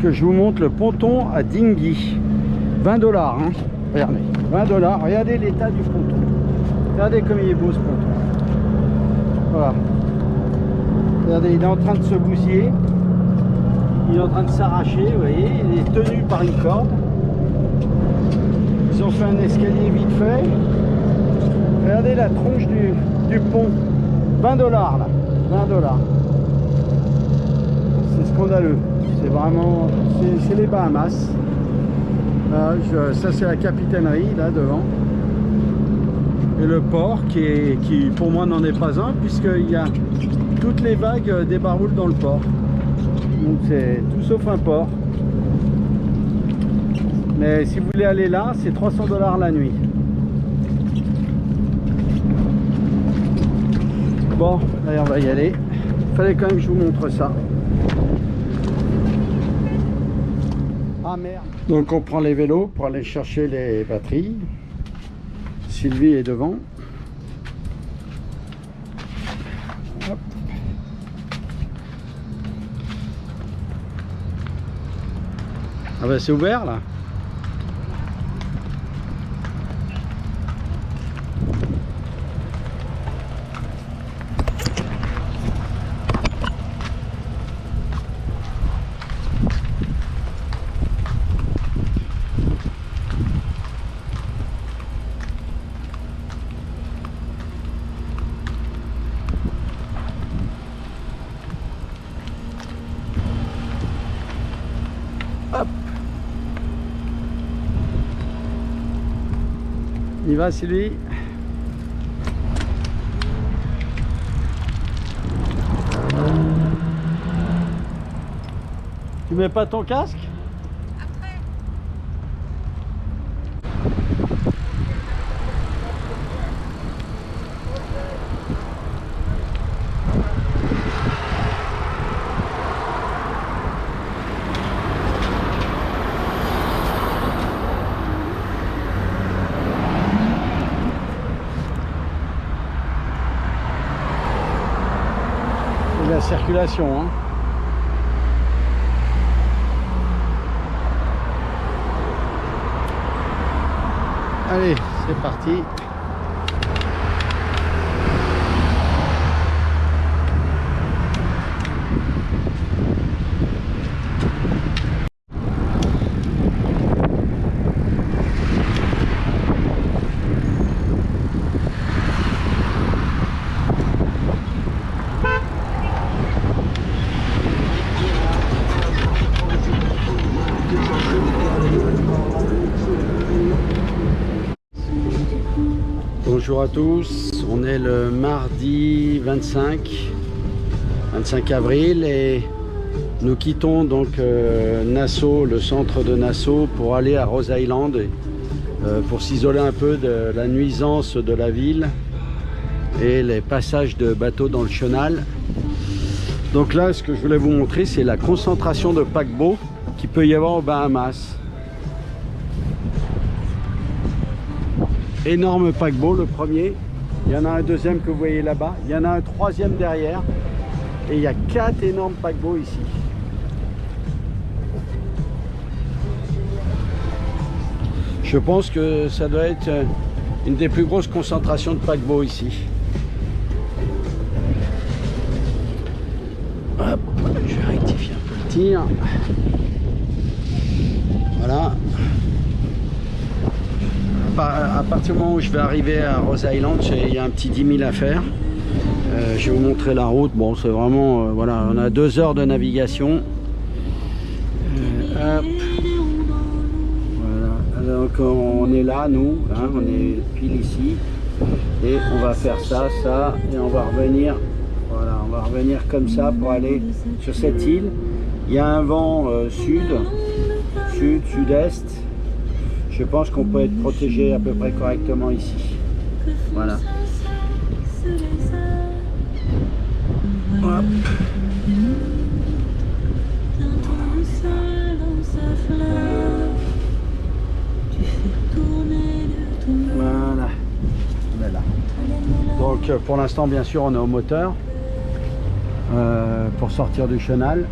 que je vous montre le ponton à Dinghy. 20 $, hein. Regardez, 20 $. Regardez l'état du ponton. Regardez comme il est beau ce ponton. Voilà. Regardez, il est en train de se bousiller. Il est en train de s'arracher, vous voyez. Il est tenu par une corde. Ils ont fait un escalier vite fait. Regardez la tronche du pont. 20 $ là. 20 $. C'est scandaleux. C'est vraiment... C'est les Bahamas. Là, ça c'est la capitainerie là devant. Et le port qui pour moi n'en est pas un, puisqu'il y a toutes les vagues débaroulent dans le port. Donc c'est tout sauf un port. Mais si vous voulez aller là, c'est 300 $ la nuit. Bon, allez, on va y aller. Il fallait quand même que je vous montre ça. Ah merde. Donc on prend les vélos pour aller chercher les batteries. Sylvie est devant. Hop. Ah bah c'est ouvert là. Hop. Il va Sylvie. Tu mets pas ton casque? La circulation, hein. Allez, c'est parti. Bonjour à tous, on est le mardi 25 avril et nous quittons donc Nassau, le centre de Nassau, pour aller à Rose Island pour s'isoler un peu de la nuisance de la ville et les passages de bateaux dans le chenal. Donc là, ce que je voulais vous montrer, c'est la concentration de paquebots qu'il peut y avoir aux Bahamas. Énorme paquebot, le premier. Il y en a un deuxième que vous voyez là-bas. Il y en a un troisième derrière. Et il y a 4 énormes paquebots ici. Je pense que ça doit être une des plus grosses concentrations de paquebots ici. Hop, je vais rectifier un peu le tir. Voilà. À partir du moment où je vais arriver à Rose Island, il y a un petit 10 000 à faire. Je vais vous montrer la route. Bon, c'est vraiment... voilà, on a 2 heures de navigation. Hop. Voilà. Donc on est là, nous. Hein, on est pile ici. Et on va faire ça, ça. Et on va revenir. Voilà, on va revenir comme ça pour aller sur cette île. Il y a un vent sud-est. Je pense qu'on peut être protégé à peu près correctement ici. Voilà. Hop. Voilà. Voilà. Donc pour l'instant, bien sûr, on est au moteur pour sortir du chenal.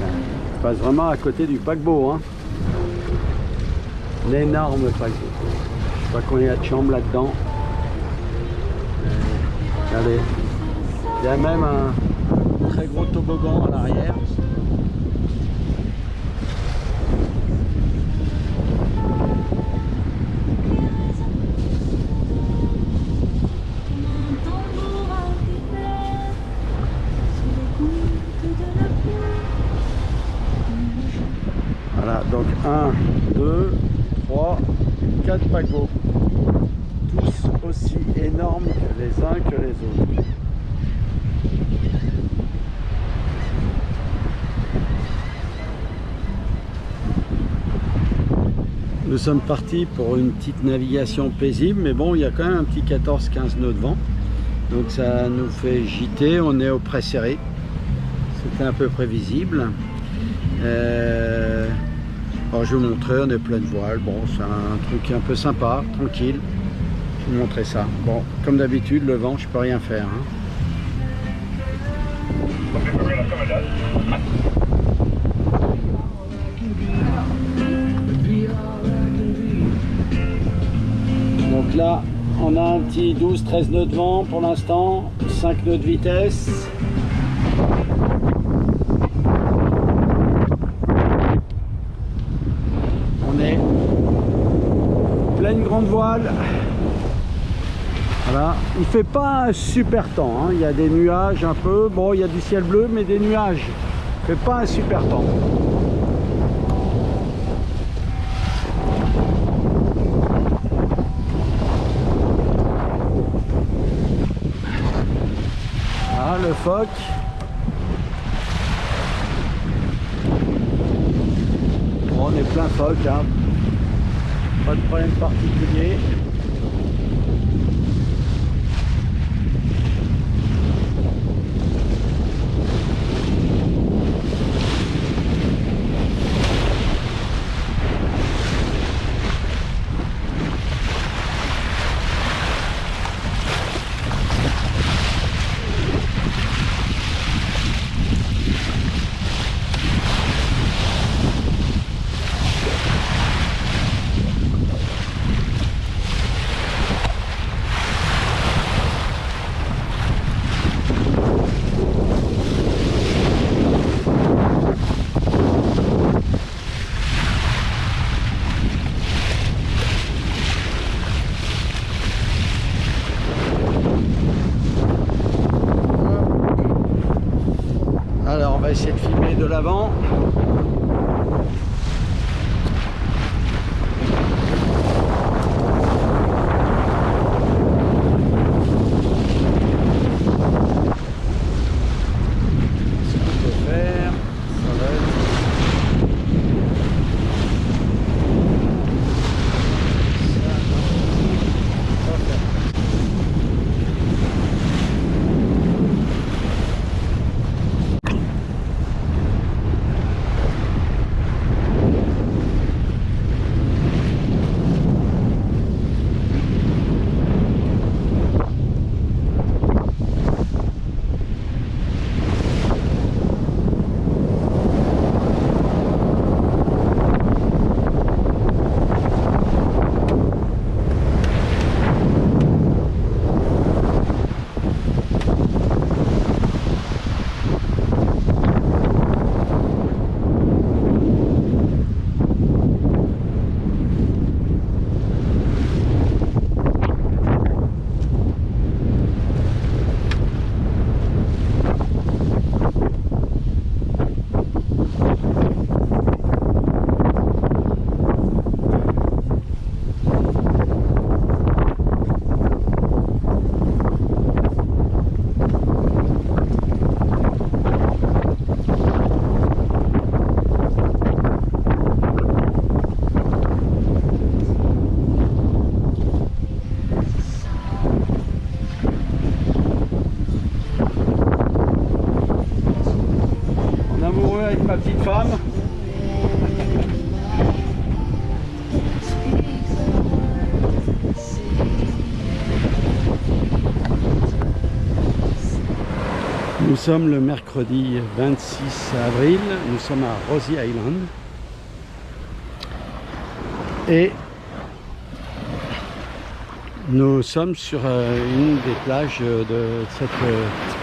On passe vraiment à côté du paquebot, hein. L'énorme paquebot. Je crois qu'on est à chambre là-dedans. Regardez, il y a même un très gros toboggan à l'arrière. Voilà, donc 1, 2, 3, 4 paquebots. Tous aussi énormes que les uns que les autres. Nous sommes partis pour une petite navigation paisible, mais bon, il y a quand même un petit 14-15 nœuds de vent. Donc ça nous fait gîter, on est au près serré. C'était un peu prévisible. Alors je vais vous montrer, on est plein de voile. Bon, c'est un truc un peu sympa, tranquille. Je vais vous montrer ça. Bon, comme d'habitude, le vent, je peux rien faire, hein. Donc là, on a un petit 12-13 nœuds de vent pour l'instant, 5 nœuds de vitesse. On est pleine grande voile. Voilà, il fait pas un super temps, hein. Il y a des nuages un peu, bon il y a du ciel bleu mais des nuages. Il fait pas un super temps. Ah, le phoque. Bon, on est plein phoque, hein. Pas de problème particulier. Alors on va essayer de filmer de l'avant. Ce qu'on peut faire, ça va être... Avec ma petite femme. Nous sommes le mercredi 26 avril, nous sommes à Rosie Island et nous sommes sur une des plages de cette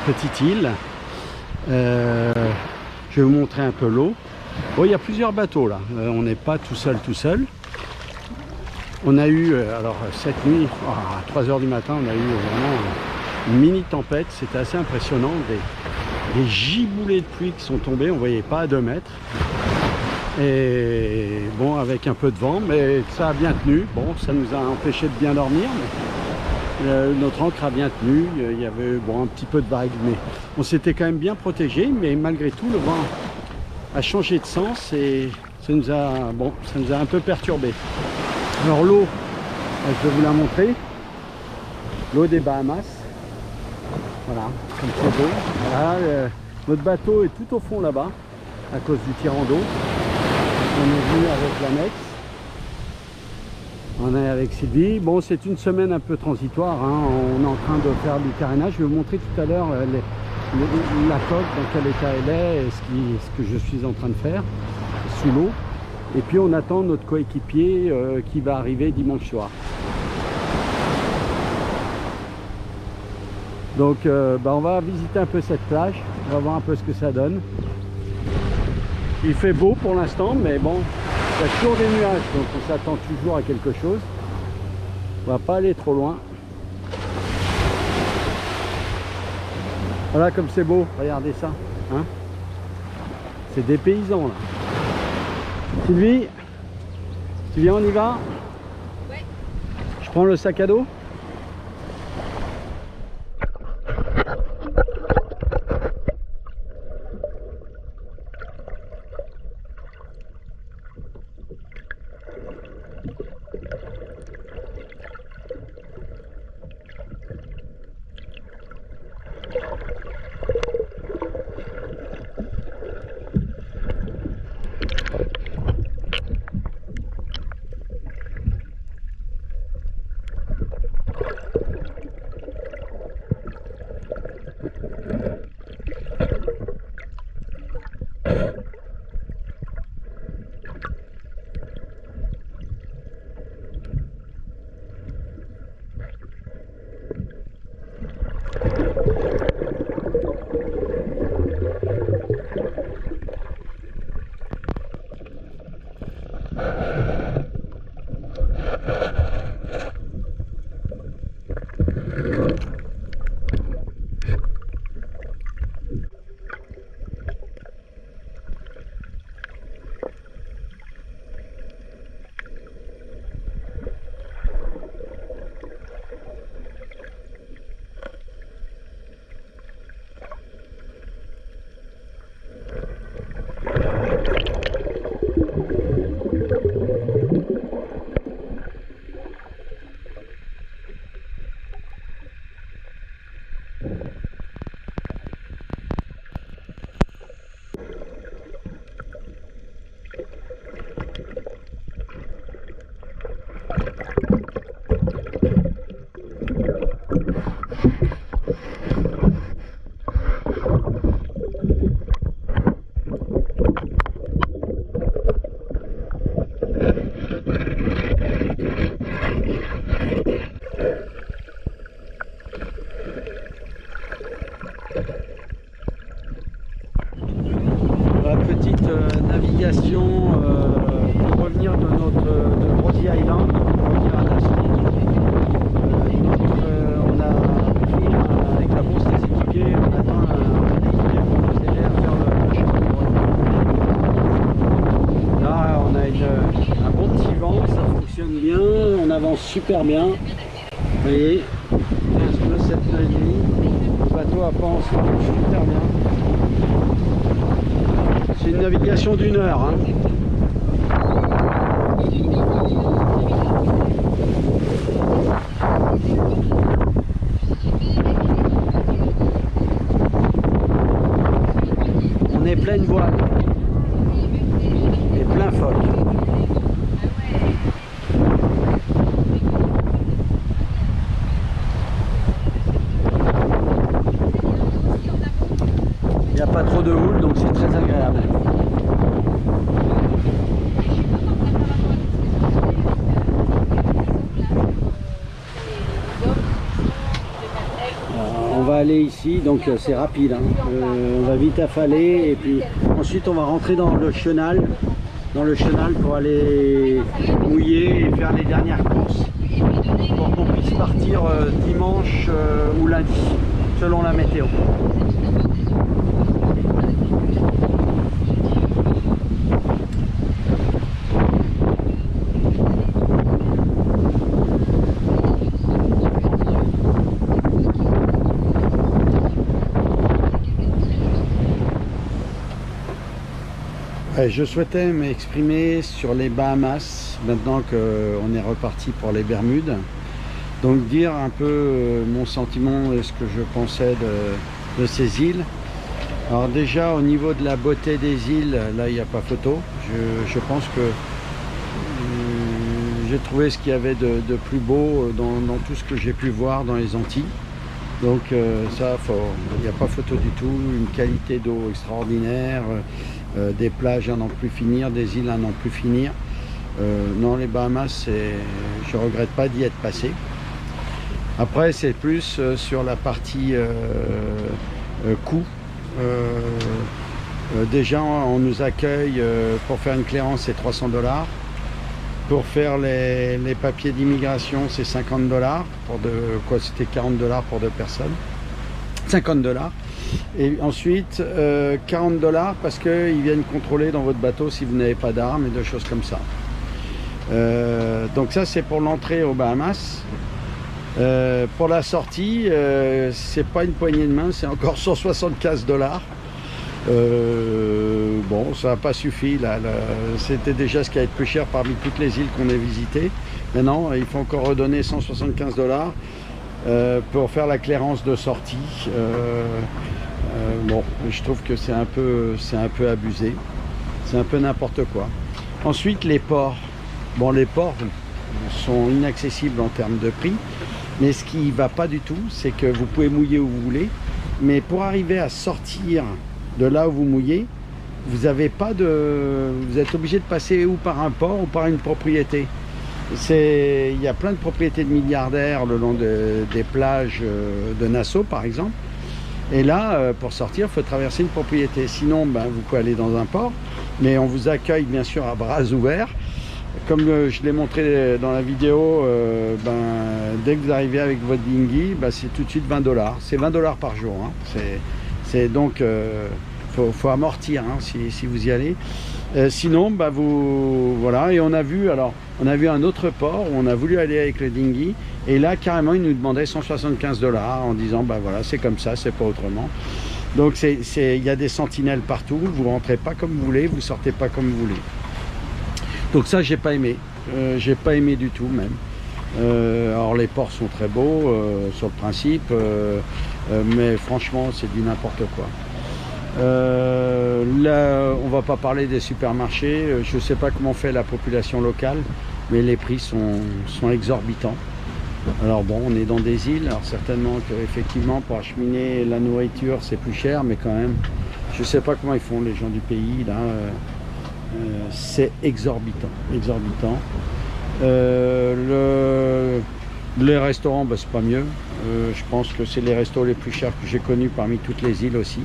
petite île. Je vais vous montrer un peu l'eau. Bon, il y a plusieurs bateaux là, on n'est pas tout seul. On a eu, alors cette nuit, à 3 h du matin, on a eu vraiment une mini tempête, c'était assez impressionnant, des giboulées de pluie qui sont tombées, on ne voyait pas à 2 mètres. Et bon, avec un peu de vent, mais ça a bien tenu. Bon, ça nous a empêché de bien dormir, mais notre ancre a bien tenu. Il y avait bon, un petit peu de vagues, mais on s'était quand même bien protégé. Mais malgré tout, le vent a changé de sens et ça nous a un peu perturbé. Alors l'eau, je vais vous la montrer. L'eau des Bahamas. Voilà, comme c'est beau. Voilà, notre bateau est tout au fond là-bas, à cause du tirant d'eau. On est venu avec l'annexe. On est avec Sylvie. Bon, c'est une semaine un peu transitoire, hein. On est en train de faire du carénage. Je vais vous montrer tout à l'heure la coque, dans quel état elle est, et ce que je suis en train de faire sous l'eau. Et puis on attend notre coéquipier qui va arriver dimanche soir. Donc on va visiter un peu cette plage, on va voir un peu ce que ça donne. Il fait beau pour l'instant, mais bon, il y a toujours des nuages, donc on s'attend toujours à quelque chose. On va pas aller trop loin. Voilà comme c'est beau, regardez ça, hein. C'est des paysans là. Sylvie, tu viens, on y va? Ouais. Je prends le sac à dos. Pour revenir de Rosie Island, pour revenir à Nassau. On a pris avec la bourse des équipiers, on attend un équipier pour nous aider à faire le chemin de retour. Là, on a un bon petit vent, ça fonctionne bien, on avance super bien. Vous voyez, 15 nœuds, 7 nœuds et demi, le bateau avance super bien. C'est une navigation d'1 heure. Hein. On est pleine voile et plein phoque. Il n'y a pas trop de houle, donc c'est très agréable. On va aller ici, donc c'est rapide, hein. On va vite affaler et puis ensuite on va rentrer dans le chenal pour aller mouiller et faire les dernières courses pour qu'on puisse partir dimanche ou lundi selon la météo. Je souhaitais m'exprimer sur les Bahamas, maintenant qu'on est reparti pour les Bermudes. Donc dire un peu mon sentiment et ce que je pensais de ces îles. Alors déjà au niveau de la beauté des îles, là il n'y a pas photo. Je pense que j'ai trouvé ce qu'il y avait de plus beau dans tout ce que j'ai pu voir dans les Antilles. Donc ça, il n'y a pas photo du tout, une qualité d'eau extraordinaire. Des plages à n'en plus finir, des îles à n'en plus finir. Non, les Bahamas, je regrette pas d'y être passé. Après, c'est plus sur la partie coût. Déjà, on nous accueille pour faire une clairance, c'est 300 $. Pour faire les papiers d'immigration, c'est 50 $. C'était 40 $ pour 2 personnes. 50 $. Et ensuite 40 $ parce qu'ils viennent contrôler dans votre bateau si vous n'avez pas d'armes et de choses comme ça. Donc ça c'est pour l'entrée aux Bahamas. Pour la sortie, c'est pas une poignée de main, c'est encore 175 $. Bon, ça n'a pas suffi là, c'était déjà ce qui a été plus cher parmi toutes les îles qu'on ait visitées. Maintenant il faut encore redonner 175 $ pour faire la clairance de sortie. Bon, je trouve que c'est un peu abusé, c'est un peu n'importe quoi. Ensuite les ports, bon les ports sont inaccessibles en termes de prix, mais ce qui va pas du tout, c'est que vous pouvez mouiller où vous voulez, mais pour arriver à sortir de là où vous mouillez, vous êtes obligé de passer ou par un port ou par une propriété. Il y a plein de propriétés de milliardaires le long des plages de Nassau par exemple. Et là, pour sortir, il faut traverser une propriété. Sinon, vous pouvez aller dans un port, mais on vous accueille bien sûr à bras ouverts. Comme je l'ai montré dans la vidéo, dès que vous arrivez avec votre dinghy, c'est tout de suite 20 $. C'est 20 $ par jour. Hein. C'est donc, faut amortir hein, si vous y allez. Sinon, voilà. Et on a vu un autre port où on a voulu aller avec le dinghy. Et là, carrément, ils nous demandaient 175 $ en disant, voilà, c'est comme ça, c'est pas autrement. Donc, il y a des sentinelles partout. Vous rentrez pas comme vous voulez, vous sortez pas comme vous voulez. Donc ça, j'ai pas aimé. J'ai pas aimé du tout même. Alors, les ports sont très beaux sur le principe, mais franchement, c'est du n'importe quoi. Là, on va pas parler des supermarchés. Je sais pas comment fait la population locale, mais les prix sont exorbitants. Alors bon, on est dans des îles, alors certainement qu'effectivement pour acheminer la nourriture c'est plus cher, mais quand même, je sais pas comment ils font les gens du pays là, c'est exorbitant. Les restaurants, c'est pas mieux. Je pense que c'est les restos les plus chers que j'ai connus parmi toutes les îles aussi.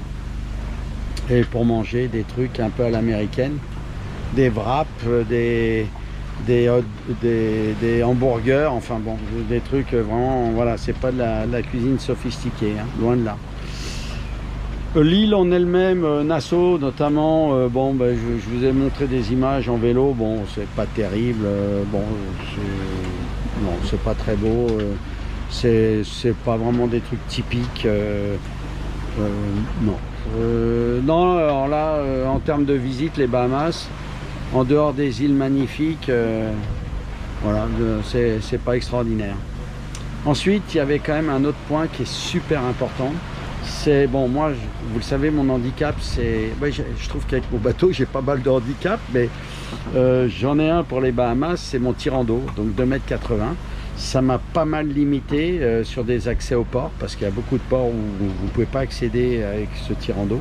Et pour manger des trucs un peu à l'américaine, des wraps, des hamburgers, enfin bon, des trucs vraiment, voilà, c'est pas de la cuisine sophistiquée, hein, loin de là. L'île en elle-même, Nassau notamment, je vous ai montré des images en vélo, bon, c'est pas terrible, non, c'est pas très beau, c'est pas vraiment des trucs typiques, non. Non, alors là, en termes de visite, les Bahamas, en dehors des îles magnifiques, voilà, c'est pas extraordinaire. Ensuite, il y avait quand même un autre point qui est super important. C'est bon, moi, vous le savez, mon handicap, c'est, je trouve qu'avec mon bateau, j'ai pas mal de handicap, mais j'en ai un pour les Bahamas, c'est mon tirant d'eau, donc 2,80 m. Ça m'a pas mal limité sur des accès au port, parce qu'il y a beaucoup de ports où vous ne pouvez pas accéder avec ce tirant d'eau.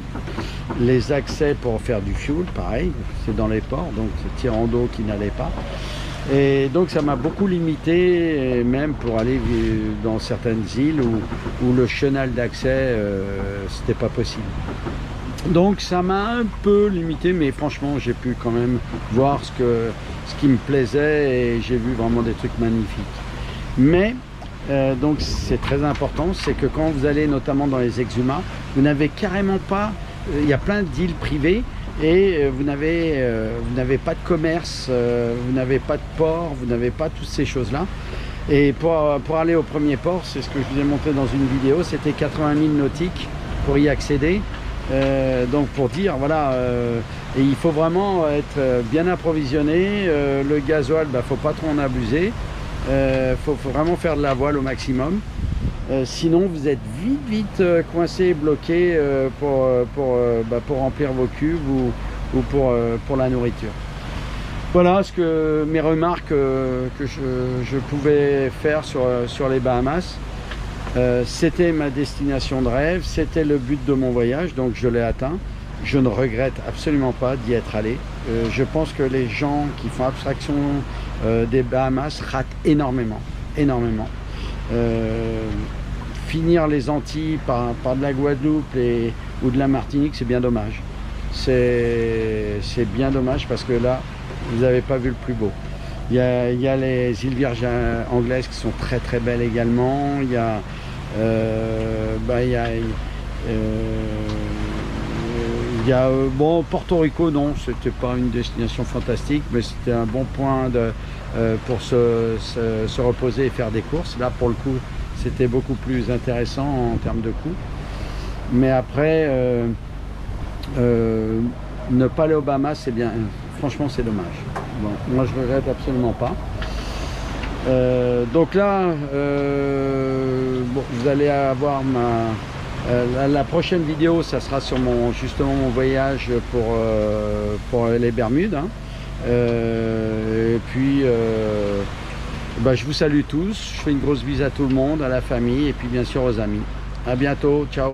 Les accès pour faire du fuel, pareil, c'est dans les ports, donc ce tirant d'eau qui n'allait pas. Et donc ça m'a beaucoup limité, et même pour aller dans certaines îles où le chenal d'accès, c'était pas possible. Donc ça m'a un peu limité, mais franchement j'ai pu quand même voir ce qui me plaisait, et j'ai vu vraiment des trucs magnifiques. Mais donc c'est très important, c'est que quand vous allez notamment dans les Exuma, vous n'avez carrément pas, il y a plein d'îles privées, et vous n'avez pas de commerce, vous n'avez pas de port, vous n'avez pas toutes ces choses là. Et pour aller au premier port, c'est ce que je vous ai montré dans une vidéo, c'était 80 000 nautiques pour y accéder. Donc pour dire voilà, et il faut vraiment être bien approvisionné. Le gasoil, faut pas trop en abuser, faut vraiment faire de la voile au maximum, sinon vous êtes vite coincé, bloqué pour remplir vos cuves ou pour la nourriture. Voilà mes remarques que je pouvais faire sur les Bahamas. C'était ma destination de rêve, c'était le but de mon voyage, donc je l'ai atteint. Je ne regrette absolument pas d'y être allé. Je pense que les gens qui font abstraction des Bahamas ratent énormément. Finir les Antilles par de la Guadeloupe ou de la Martinique, c'est bien dommage. C'est bien dommage, parce que là, vous n'avez pas vu le plus beau. Il y a les îles Vierges anglaises qui sont très belles également. Il y a bon, Porto Rico, non, c'était pas une destination fantastique, mais c'était un bon point pour se reposer et faire des courses. Là, pour le coup, c'était beaucoup plus intéressant en termes de coût. Mais après, ne pas aller aux Bahamas, c'est bien. Franchement, c'est dommage. Bon, moi, je regrette absolument pas. Donc là, bon, vous allez avoir la prochaine vidéo, ça sera sur justement mon voyage pour les Bermudes. Hein. Et puis, je vous salue tous. Je fais une grosse bise à tout le monde, à la famille, et puis bien sûr aux amis. À bientôt. Ciao.